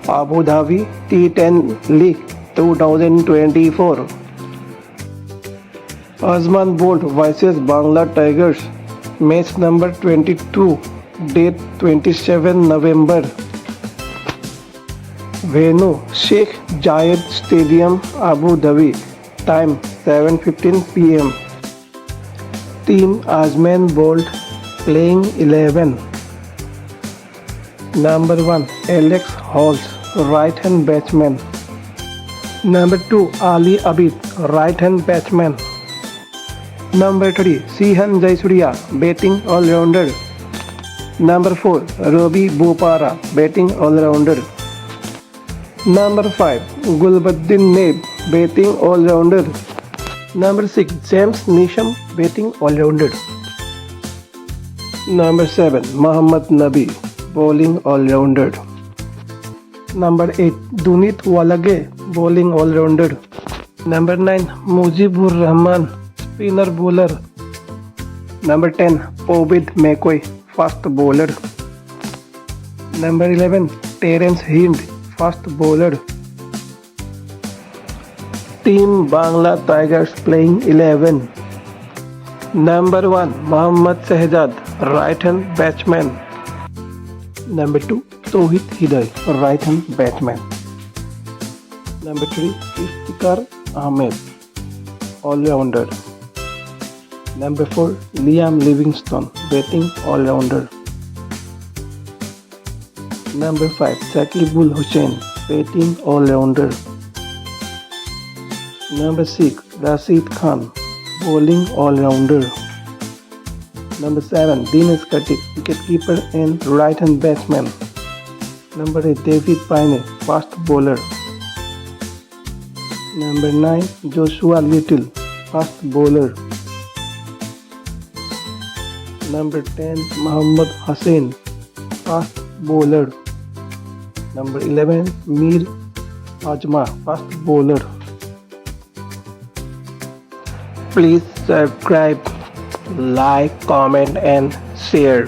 Abu Dhabi T10 League 2024. Ajman bowled vs Bangla Tigers. Match number 22. Date 27 November. Venue Sheikh Zayed Stadium, Abu Dhabi. Time 7:15 p.m. Team Ajman bowled. Playing 11. Number 1 Alex Halls, right hand batsman. Number 2 Ali Abid, right hand batsman. Number 3 Sihan Jaisuriya, batting all rounder. Number 4 Robi Bopara, batting all rounder. Number 5 Gulbuddin Neb, batting all rounder. Number 6 James Nisham, batting all rounder. Number 7 Muhammad Nabi, bowling all rounder. Number 8 Dunit Walage, bowling all rounder. Number 9 Mujibur Rahman, spinner bowler. Number 10 Obid McCoy, fast bowler. Number 11 Terence Hind, fast bowler. Team Bangla Tigers playing 11. Number 1 Mohammad Shehzad, right hand batsman. Number 2 Tohid Hidayat, right hand batsman. Number 3 Iftikhar Ahmed, all rounder. Number 4 Liam Livingstone, batting all rounder. Number 5 Shakibul Hussain, batting all rounder. Number 6 Rashid Khan, bowling all rounder. Number 7 Dinesh Karthik, wicketkeeper and right hand batsman. Number 8 David Paine, fast bowler. Number 9 Joshua Little, fast bowler. Number 10 Muhammad Hussain, fast bowler. Number 11 Mir Ajman, fast bowler. Please subscribe, like, comment and share.